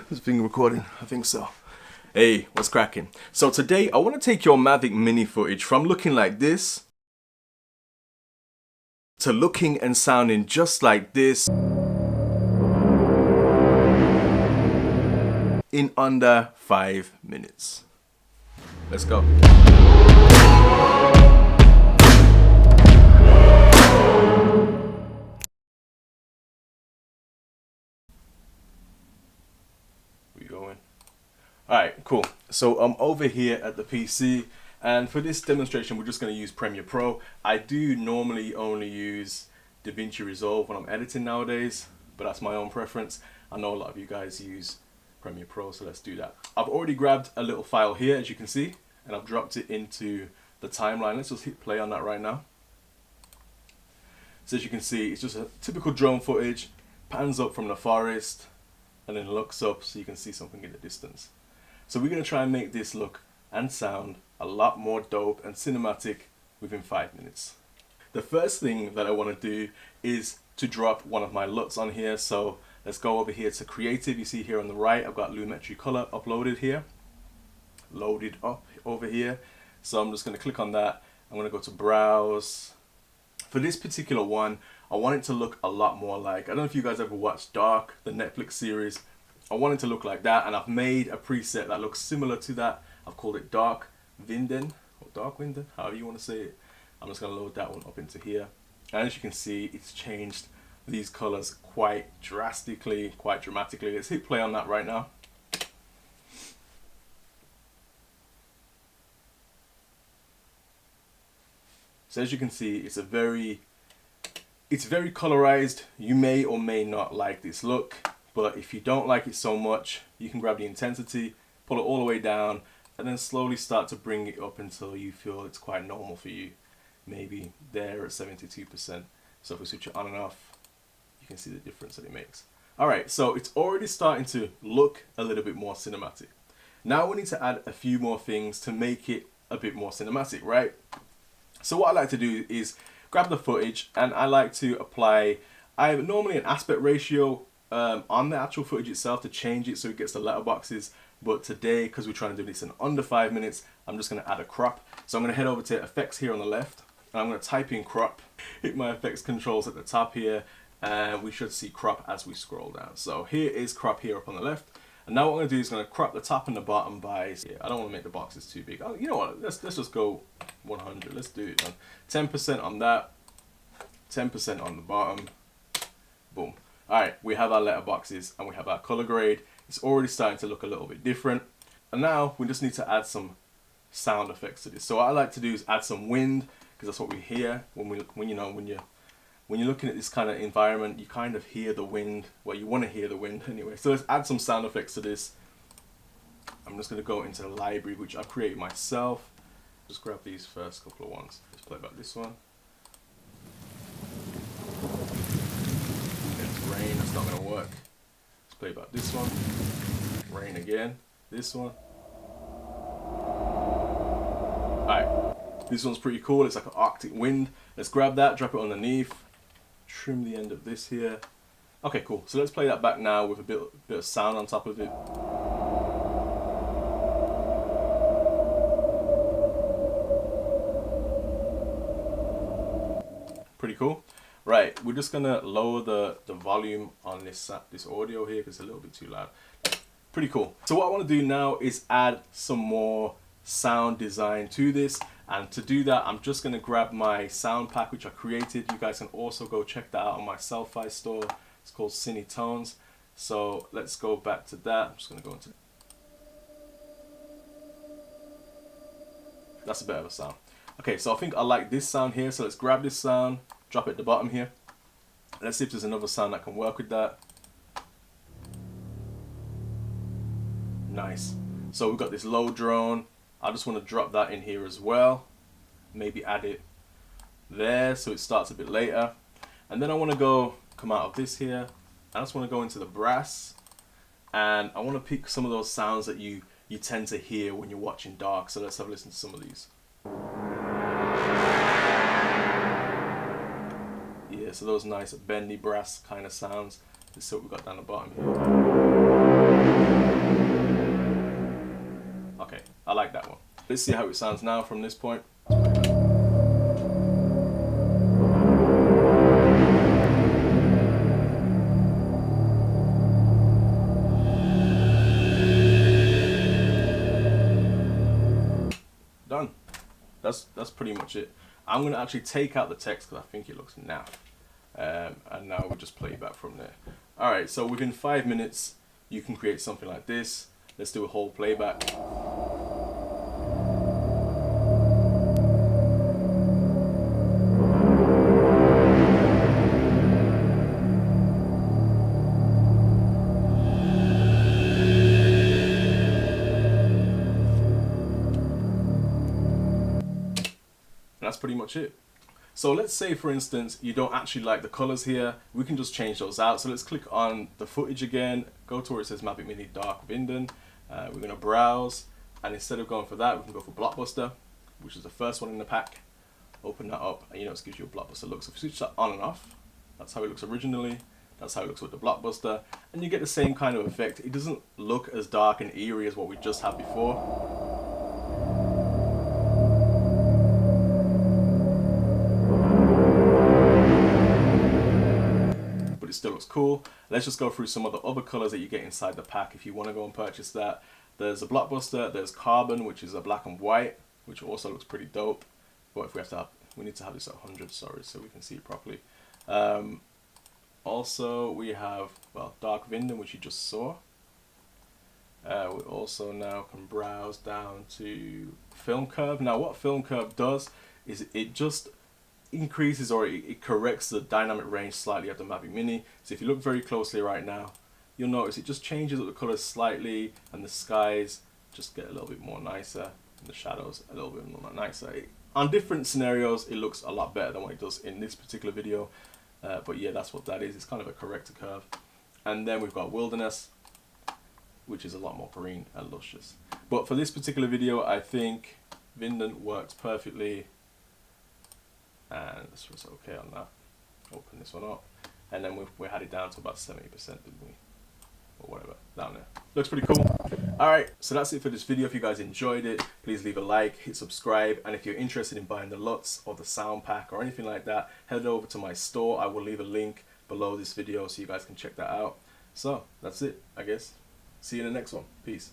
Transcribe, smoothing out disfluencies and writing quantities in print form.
Is the thing recording? I think so. Hey, what's cracking? So today I want to take your Mavic Mini footage from looking like this to looking and sounding just like this in under 5 minutes. Let's go. We going? Alright, cool. So I'm over here at the PC, and for this demonstration we're just going to use Premiere Pro. I do normally only use DaVinci Resolve when I'm editing nowadays, but that's my own preference. I know a lot of you guys use Premiere Pro, so let's do that. I've already grabbed a little file here, as you can see, and I've dropped it into the timeline. Let's just hit play on that right now. So as you can see, it's just a typical drone footage, pans up from the forest, and then looks up so you can see something in the distance. So we're going to try and make this look and sound a lot more dope and cinematic within 5 minutes. The first thing that I want to do is to drop one of my LUTs on here. So let's go over here to Creative. You see here on the right, I've got Lumetri Color uploaded here, loaded up over here. So I'm just going to click on that. I'm going to go to Browse. For this particular one, I want it to look a lot more like, I don't know if you guys ever watched Dark, the Netflix series. I want it to look like that, and I've made a preset that looks similar to that. I've called it Dark Winden, or Dark Winden, however you want to say it. I'm just going to load that one up into here. And as you can see, it's changed these colors quite drastically, quite dramatically. Let's hit play on that right now. So as you can see, it's very colorized. You may or may not like this look, but if you don't like it so much, you can grab the intensity, pull it all the way down, and then slowly start to bring it up until you feel it's quite normal for you. Maybe there at 72%. So if we switch it on and off, you can see the difference that it makes. Alright, so it's already starting to look a little bit more cinematic. Now we need to add a few more things to make it a bit more cinematic, right? So what I like to do is grab the footage, and I like to apply, I have normally an aspect ratio on the actual footage itself to change it so it gets the letterboxes. But today, because we're trying to do this in under 5 minutes, I'm just going to add a crop. So I'm going to head over to effects here on the left, and I'm going to type in crop, hit my effects controls at the top here, and we should see crop as we scroll down. So here is crop here up on the left. And now what I'm going to do is going to crop the top and the bottom by, I don't want to make the boxes too big. Oh, you know what, let's just go 100. Let's do it. 10% on that, 10% on the bottom. Boom. Alright, we have our letterboxes and we have our color grade. It's already starting to look a little bit different. And now we just need to add some sound effects to this. So what I like to do is add some wind, because that's what we hear when you're looking at this kind of environment. You kind of hear the wind. Well, you want to hear the wind anyway. So let's add some sound effects to this. I'm just going to go into the library, which I've created myself. Just grab these first couple of ones. Let's play about this one. It's rain, that's not going to work. Let's play about this one. Rain again. This one. Alright, this one's pretty cool. It's like an Arctic wind. Let's grab that, drop it underneath. Trim the end of this here. Okay, cool. So let's play that back now with a bit of sound on top of it. Pretty cool. Right, we're just gonna lower the volume on this audio here because it's a little bit too loud. Pretty cool. So what I want to do now is add some more sound design to this, and to do that I'm just going to grab my sound pack which I created. You guys can also go check that out on my Selfie store. It's called Cine Tones. So let's go back to that. I'm just going to go into, that's a bit of a sound. Okay, so I think I like this sound here, so let's grab this sound, drop it at the bottom here. Let's see if there's another sound that can work with that. Nice. So we've got this low drone. I just want to drop that in here as well. Maybe add it there so it starts a bit later. And then I want to come out of this here. I just want to go into the brass. And I want to pick some of those sounds that you tend to hear when you're watching Dark. So let's have a listen to some of these. Yeah, so those nice bendy brass kind of sounds. Let's see what we got down the bottom here. I like that one. Let's see how it sounds now from this point. Done. That's pretty much it. I'm gonna actually take out the text because I think it looks naff. And now we'll just play it back from there. All right, so within 5 minutes, you can create something like this. Let's do a whole playback. That's pretty much it. So let's say, for instance, you don't actually like the colors here. We can just change those out. So let's click on the footage again, go to where it says Mavic Mini Dark Vinden. We're gonna browse, and instead of going for that, we can go for Blockbuster, which is the first one in the pack. Open that up, and you know it gives you a Blockbuster look. So if you switch that on and off, that's how it looks originally. That's how it looks with the Blockbuster, and you get the same kind of effect. It doesn't look as dark and eerie as what we just had before. But it still looks cool. Let's just go through some of the other colors that you get inside the pack if you want to go and purchase that. There's a Blockbuster, there's Carbon, which is a black and white, which also looks pretty dope. But if we need to have this at 100, sorry, so we can see it properly. Also, we have, well, Dark Vinden, which you just saw. We also now can browse down to Film Curve. Now, what Film Curve does is it just increases, or it corrects the dynamic range slightly of the Mavic Mini. So if you look very closely right now, you'll notice it just changes up the colors slightly, and the skies just get a little bit more nicer, and the shadows a little bit more nicer. On different scenarios, it looks a lot better than what it does in this particular video. But yeah, that's what that is. It's kind of a corrector curve. And then we've got Wilderness, which is a lot more green and luscious. But for this particular video, I think Vinden works perfectly. And let's press OK on that. Open this one up. And then we had it down to about 70%, didn't we? Or whatever, down there. Looks pretty cool. Alright, so that's it for this video. If you guys enjoyed it, please leave a like, hit subscribe, and if you're interested in buying the LUTs or the sound pack or anything like that, head over to my store. I will leave a link below this video so you guys can check that out. So, that's it, I guess. See you in the next one. Peace.